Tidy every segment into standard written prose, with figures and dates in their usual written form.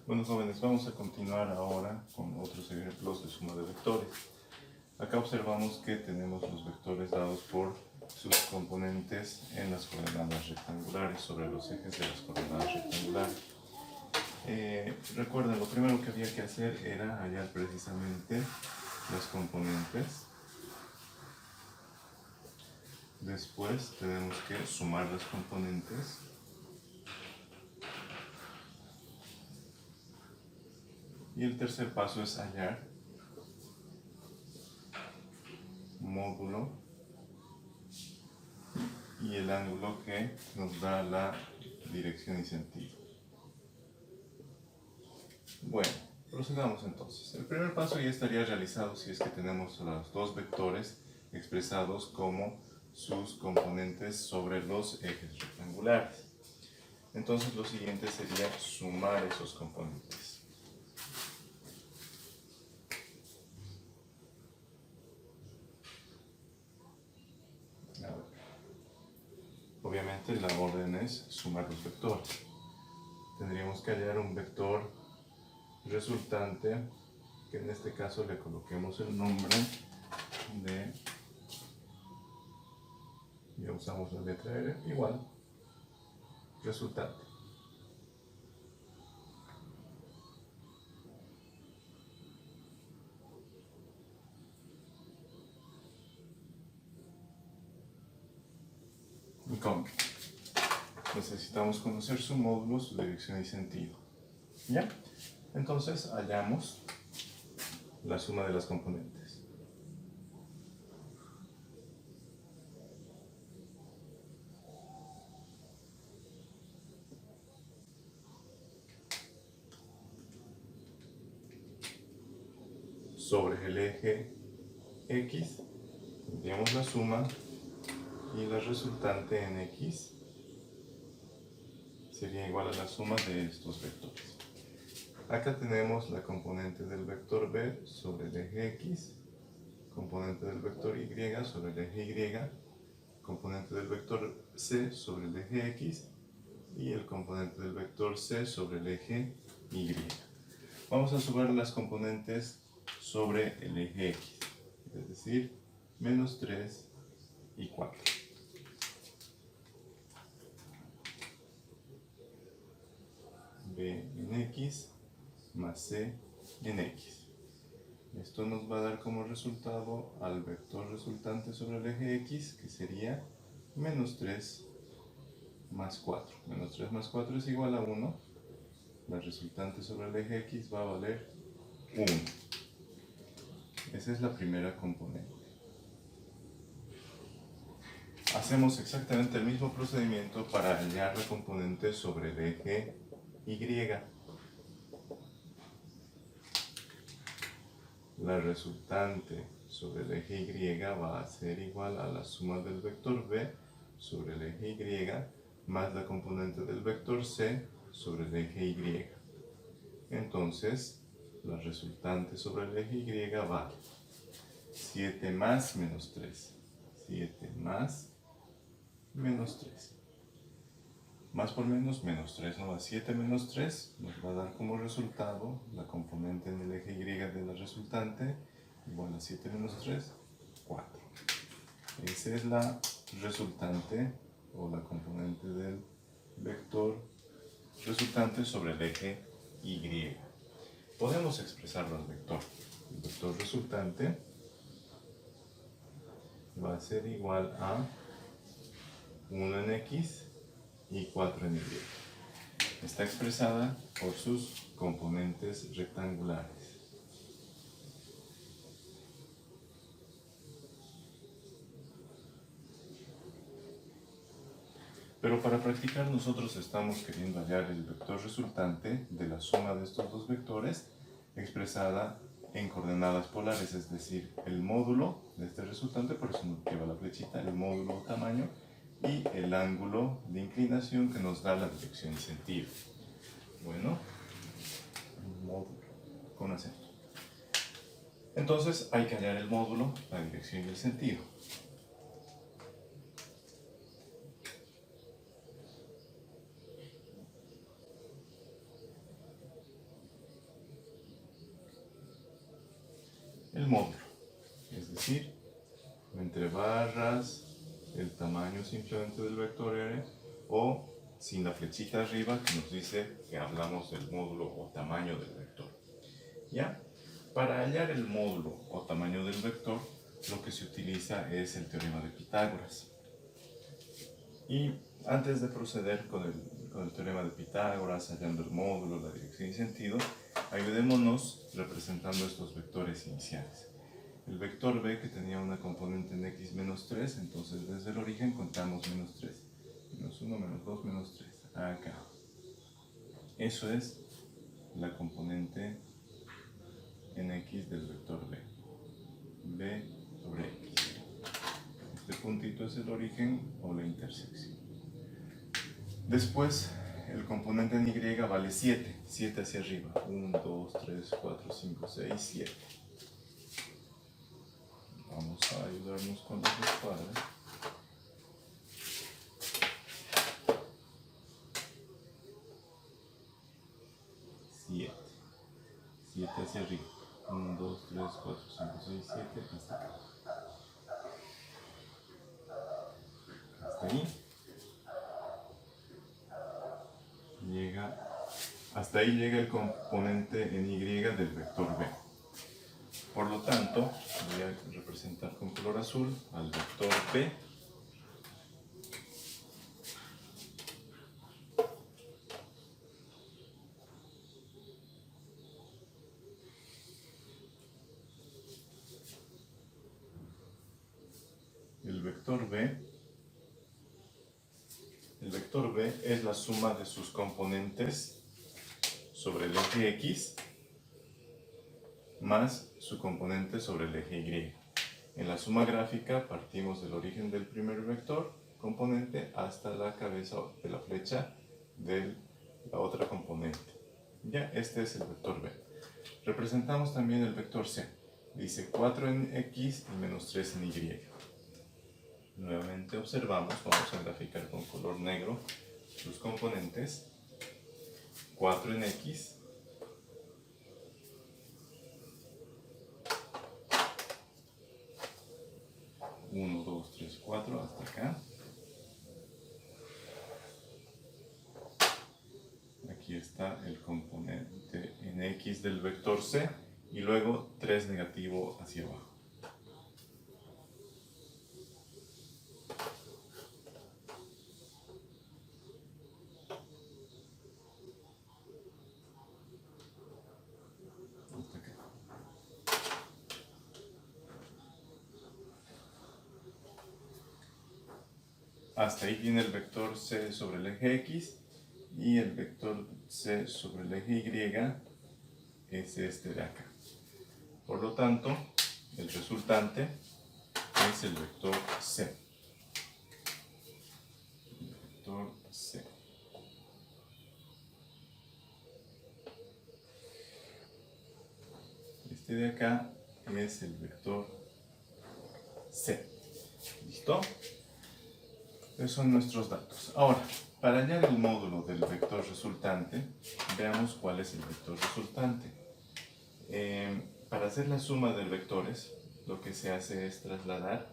Bueno, jóvenes, vamos a continuar ahora con otros ejemplos de suma de vectores. Acá observamos que tenemos los vectores dados por sus componentes en las coordenadas rectangulares sobre los ejes de las coordenadas rectangulares. Recuerden, lo primero que había que hacer era hallar precisamente las componentes. Después tenemos que sumar las componentes. Y el tercer paso es hallar módulo y el ángulo que nos da la dirección y sentido. Bueno, procedamos entonces. El primer paso ya estaría realizado si es que tenemos los dos vectores expresados como sus componentes sobre los ejes rectangulares. Entonces lo siguiente sería sumar esos componentes. Obviamente la orden es sumar los vectores. Tendríamos que hallar un vector resultante, que en este caso le coloquemos el nombre de, ya usamos la letra R, igual, resultante. Y con necesitamos conocer su módulo, su dirección y sentido. ¿Ya? Entonces hallamos la suma de las componentes. Sobre el eje X, tendríamos la suma y la resultante en X sería igual a la suma de estos vectores. Acá tenemos la componente del vector B sobre el eje X, componente del vector Y sobre el eje Y, componente del vector C sobre el eje X y el componente del vector C sobre el eje Y. Vamos a sumar las componentes sobre el eje X, es decir, menos 3 y 4. B en X más C en X. Esto nos va a dar como resultado al vector resultante sobre el eje X, que sería menos 3 más 4. Menos 3 más 4 es igual a 1. La resultante sobre el eje X va a valer 1. Esa es la primera componente. Hacemos exactamente el mismo procedimiento para hallar la componente sobre el eje Y. La resultante sobre el eje Y va a ser igual a la suma del vector B sobre el eje Y más la componente del vector C sobre el eje Y. Entonces, la resultante sobre el eje Y vale 7 más menos 3. 7 más menos 3. Más por menos 3 nos da 7 menos 3, nos va a dar como resultado la componente en el eje Y de la resultante igual a 7 menos 3, 4. Esa es la resultante o la componente del vector resultante sobre el eje Y. Podemos expresarlo al vector. El vector resultante va a ser igual a 1 en X y 4 en Y. Está expresada por sus componentes rectangulares. Pero para practicar nosotros estamos queriendo hallar el vector resultante de la suma de estos dos vectores expresada en coordenadas polares, es decir, el módulo de este resultante, por eso nos lleva la flechita, el módulo tamaño y el ángulo de inclinación que nos da la dirección y sentido. Bueno, módulo con acento. Entonces hay que hallar el módulo, la dirección y el sentido. el módulo, es decir, entre barras, el tamaño simplemente del vector r, o sin la flechita arriba que nos dice que hablamos del módulo o tamaño del vector. ¿Ya? Para hallar el módulo o tamaño del vector, lo que se utiliza es el teorema de Pitágoras. Y antes de proceder con el teorema de Pitágoras, hallando el módulo, la dirección y sentido, ayudémonos representando estos vectores iniciales. El vector b, que tenía una componente en x menos 3, entonces desde el origen contamos menos 3. Menos 1, menos 2, menos 3. Acá. Eso es la componente en x del vector b. B sobre x. Este puntito es el origen o la intersección. Después, el componente en y vale 7. 7 hacia arriba. 1, 2, 3, 4, 5, 6, 7. Vamos a ayudarnos con los escuadras. 7. 7 hacia arriba. 1, 2, 3, 4, 5, 6, 7. Hasta acá. Hasta ahí. Hasta ahí llega el componente en y del vector b. Por lo tanto, voy a representar con color azul al vector b. El vector b es la suma de sus componentes sobre el eje x más su componente sobre el eje y. En la suma gráfica partimos del origen del primer vector componente hasta la cabeza de la flecha de la otra componente. Ya, este es el vector b. Representamos también el vector c. Dice 4 en x y menos 3 en y. Nuevamente observamos, vamos a graficar con color negro sus componentes. 4 en x, 1, 2, 3, 4, hasta acá. Aquí está el componente en x del vector c y luego 3 negativo hacia abajo. Hasta acá. Hasta ahí viene el vector c sobre el eje x y el vector c sobre el eje y es este de acá. Por lo tanto, el resultante es el vector c. El vector c. Este de acá es el vector c. ¿Listo? Esos son nuestros datos. Ahora, para hallar el módulo del vector resultante, veamos cuál es el vector resultante. Para hacer la suma de vectores, lo que se hace es trasladar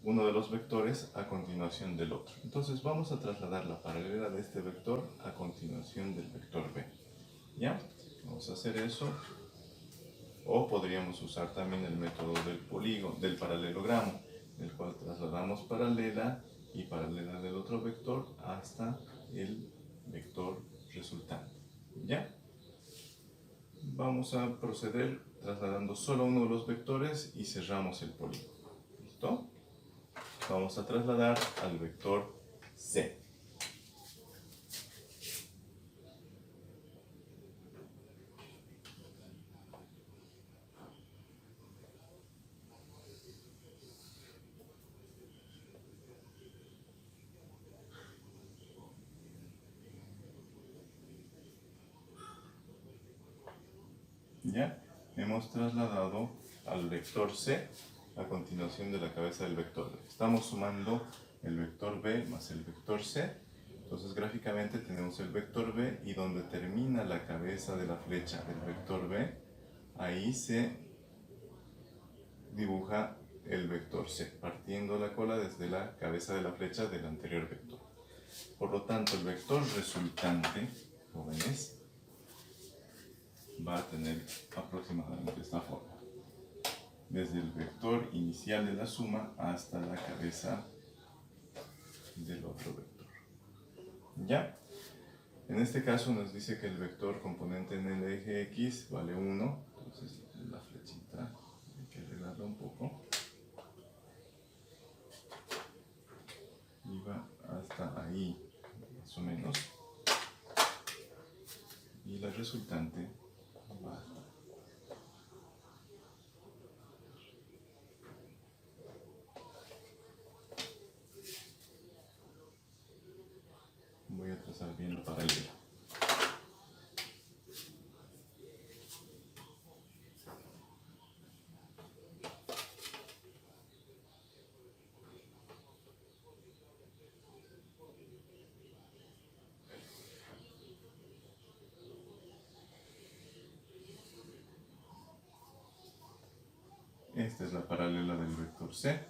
uno de los vectores a continuación del otro. Entonces vamos a trasladar la paralela de este vector a continuación del vector b. ¿Ya? Vamos a hacer eso. O podríamos usar también el método del paralelogramo, el cual trasladamos paralela y paralela del otro vector hasta el vector resultante. ¿Ya? Vamos a proceder trasladando solo uno de los vectores y cerramos el polígono. ¿Listo? Vamos a trasladar al vector c. ¿Ya? Hemos trasladado al vector c a continuación de la cabeza del vector b. Estamos sumando el vector b más el vector c. Entonces gráficamente tenemos el vector b y donde termina la cabeza de la flecha del vector b, ahí se dibuja el vector C, partiendo la cola desde la cabeza de la flecha del anterior vector. Por lo tanto, el vector resultante, jóvenes, va a tener aproximadamente esta forma. Desde el vector inicial de la suma hasta la cabeza del otro vector. ¿Ya? En este caso nos dice que el vector componente en el eje X vale 1. Entonces la flechita hay que arreglarla un poco. Y va hasta ahí, más o menos. Y la resultante va hasta ahí. Voy a trazar bien la paralela. Esta es la paralela del vector C.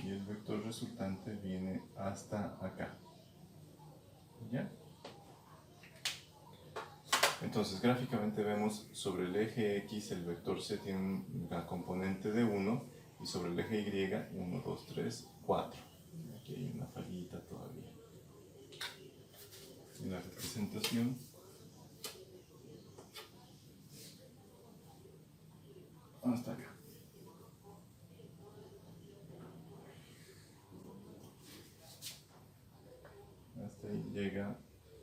Y el vector resultante viene hasta acá. ¿Ya? Entonces, gráficamente vemos sobre el eje X el vector C tiene una componente de 1 y sobre el eje Y 1, 2, 3, 4. Aquí hay una fallita todavía. En la representación hasta acá. Hasta ahí llega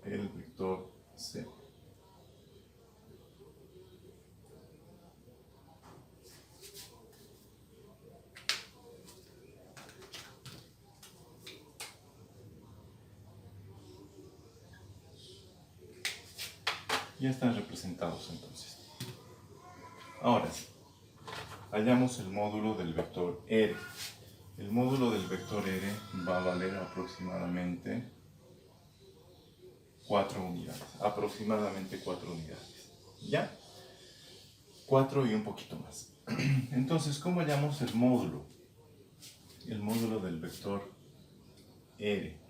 el vector C. Ya están representados entonces. Ahora sí, hallamos el módulo del vector R. El módulo del vector R va a valer aproximadamente 4 unidades. Aproximadamente 4 unidades. ¿Ya? 4 y un poquito más. Entonces, ¿cómo hallamos el módulo? El módulo del vector R.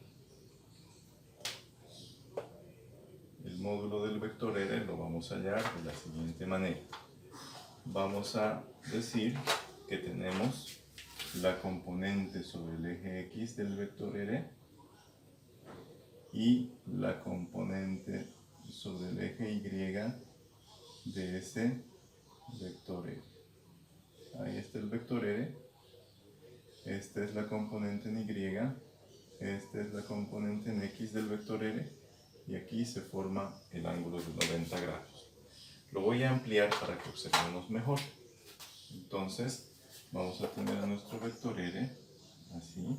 El módulo del vector R lo vamos a hallar de la siguiente manera. Vamos a decir que tenemos la componente sobre el eje X del vector R y la componente sobre el eje Y de ese vector R. Ahí está el vector R, esta es la componente en Y, esta es la componente en X del vector R y aquí se forma el ángulo de 90 grados. Lo voy a ampliar para que observemos mejor. Entonces vamos a tener a nuestro vector R así.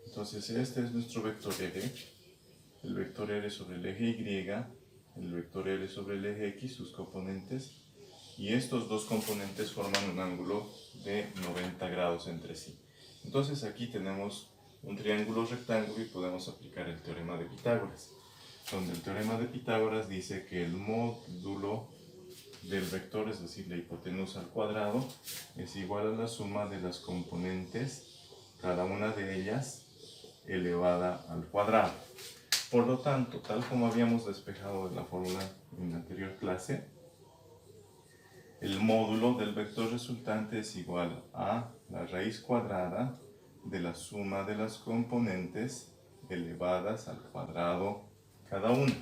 Entonces este es nuestro vector R, el vector R sobre el eje Y, el vector R sobre el eje X, sus componentes, y estos dos componentes forman un ángulo de 90 grados entre sí. Entonces aquí tenemos un triángulo rectángulo y podemos aplicar el teorema de Pitágoras, donde el teorema de Pitágoras dice que el módulo del vector, es decir, la hipotenusa al cuadrado, es igual a la suma de las componentes, cada una de ellas, elevada al cuadrado. Por lo tanto, tal como habíamos despejado de la fórmula en la anterior clase, el módulo del vector resultante es igual a la raíz cuadrada de la suma de las componentes elevadas al cuadrado cada una.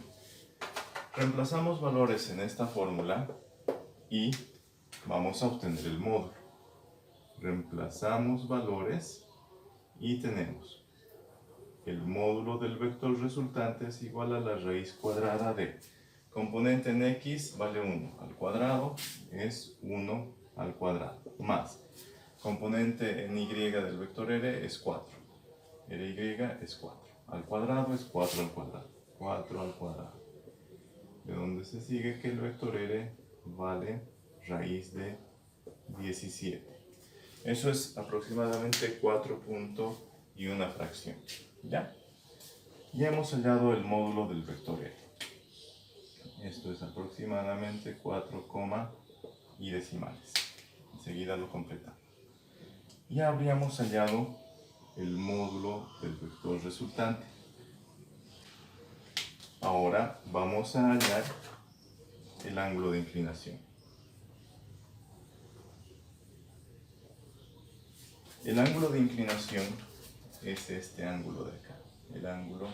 Reemplazamos valores en esta fórmula y vamos a obtener el módulo. Reemplazamos valores y tenemos el módulo del vector resultante es igual a la raíz cuadrada de componente en x vale 1 al cuadrado es 1 al cuadrado más componente en y del vector r es 4. ry es 4 al cuadrado es 4 al cuadrado. 4 al cuadrado. De donde se sigue que el vector r vale raíz de 17. Eso es aproximadamente 4 puntos y una fracción. ¿Ya? Ya hemos hallado el módulo del vector r. Esto es aproximadamente 4, y decimales. Enseguida lo completamos. Ya habríamos hallado el módulo del vector resultante. Ahora vamos a hallar el ángulo de inclinación. El ángulo de inclinación es este ángulo de acá, el ángulo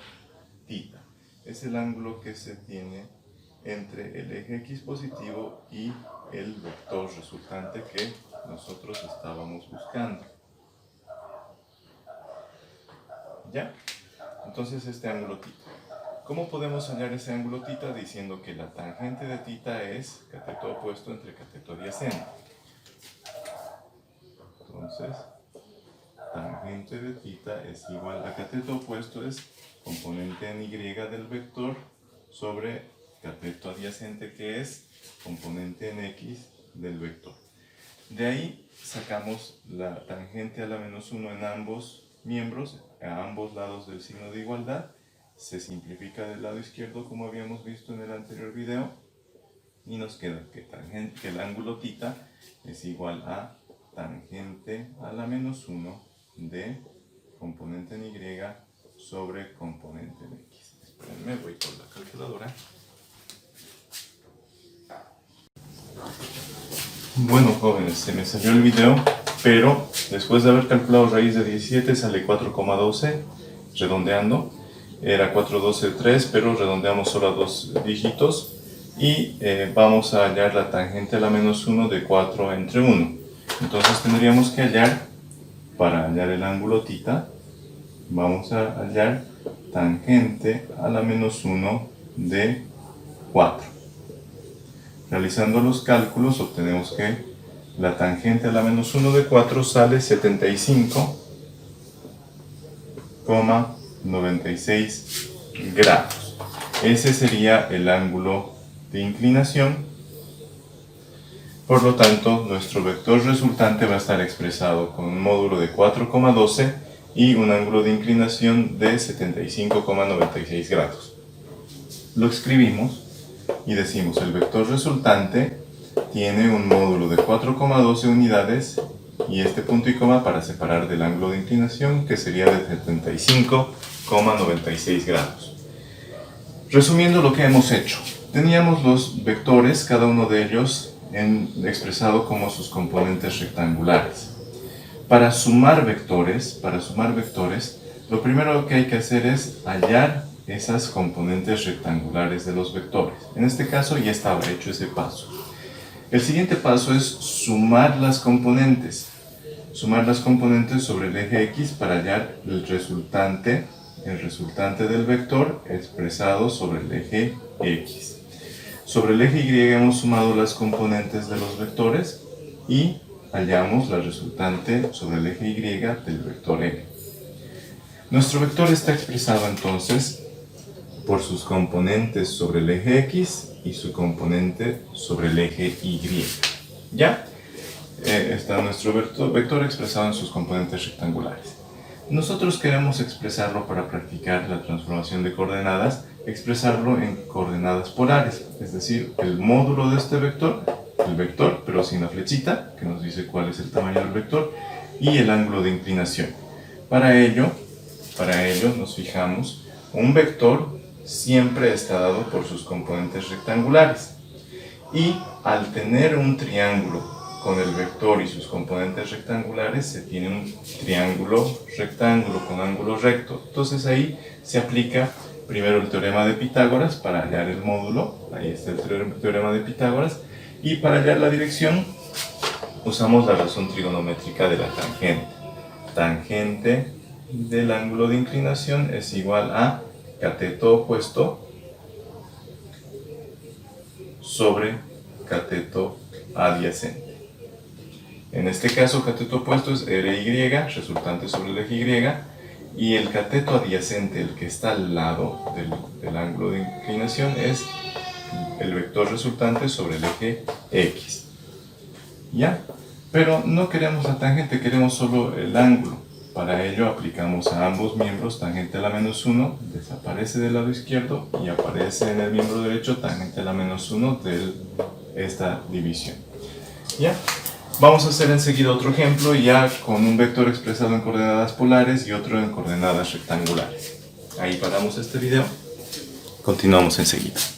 θ. Es el ángulo que se tiene entre el eje x positivo y el vector resultante que nosotros estábamos buscando. ¿Ya? Entonces este ángulo θ. ¿Cómo podemos hallar ese ángulo θ? Diciendo que la tangente de θ es cateto opuesto entre cateto adyacente. Entonces, tangente de θ es igual a cateto opuesto es componente en y del vector sobre cateto adyacente que es componente en x del vector. De ahí sacamos la tangente a la menos 1 en ambos miembros, a ambos lados del signo de igualdad. Se simplifica del lado izquierdo como habíamos visto en el anterior video y nos queda que el ángulo θ es igual a tangente a la menos 1 de componente en y sobre componente en x. Espérenme, voy por la calculadora. Bueno, jóvenes, se me salió el video, pero después de haber calculado raíz de 17 sale 4,12, redondeando. Era 4,12,3, pero redondeamos solo a 2 dígitos. Y vamos a hallar la tangente a la menos 1 de 4 entre 1. Entonces tendríamos que hallar, para hallar el ángulo θ, vamos a hallar tangente a la menos 1 de 4. Realizando los cálculos obtenemos que la tangente a la menos 1 de 4 sale 75,96 grados. Ese sería el ángulo de inclinación. Por lo tanto, nuestro vector resultante va a estar expresado con un módulo de 4,12 y un ángulo de inclinación de 75,96 grados. Lo escribimos y decimos el vector resultante tiene un módulo de 4,12 unidades y este punto y coma para separar del ángulo de inclinación que sería de 75,96 grados. Resumiendo lo que hemos hecho, teníamos los vectores, cada uno de ellos expresado como sus componentes rectangulares. Para sumar vectores, lo primero que hay que hacer es hallar esas componentes rectangulares de los vectores. En este caso ya estaba hecho ese paso. El siguiente paso es sumar las componentes. Sumar las componentes sobre el eje x para hallar el resultante del vector expresado sobre el eje x. Sobre el eje y hemos sumado las componentes de los vectores y hallamos la resultante sobre el eje y del vector n. Nuestro vector está expresado entonces por sus componentes sobre el eje x y su componente sobre el eje y. ¿Ya? Está nuestro vector expresado en sus componentes rectangulares. Nosotros queremos expresarlo para practicar la transformación de coordenadas, expresarlo en coordenadas polares, es decir, el módulo de este vector, el vector, pero sin la flechita, que nos dice cuál es el tamaño del vector, y el ángulo de inclinación. Para ello nos fijamos, un vector siempre está dado por sus componentes rectangulares. Y al tener un triángulo con el vector y sus componentes rectangulares, se tiene un triángulo rectángulo con ángulo recto. Entonces ahí se aplica primero el teorema de Pitágoras para hallar el módulo. Ahí está el teorema de Pitágoras. Y para hallar la dirección usamos la razón trigonométrica de la tangente. Tangente del ángulo de inclinación es igual a cateto opuesto sobre cateto adyacente. En este caso, cateto opuesto es RY, resultante sobre el eje Y, y el cateto adyacente, el que está al lado del ángulo de inclinación, es el vector resultante sobre el eje X. ¿Ya? Pero no queremos la tangente, queremos solo el ángulo. Para ello aplicamos a ambos miembros tangente a la menos 1, desaparece del lado izquierdo y aparece en el miembro derecho tangente a la menos 1 de esta división. ¿Ya? Vamos a hacer enseguida otro ejemplo ya con un vector expresado en coordenadas polares y otro en coordenadas rectangulares. Ahí paramos este video. Continuamos enseguida.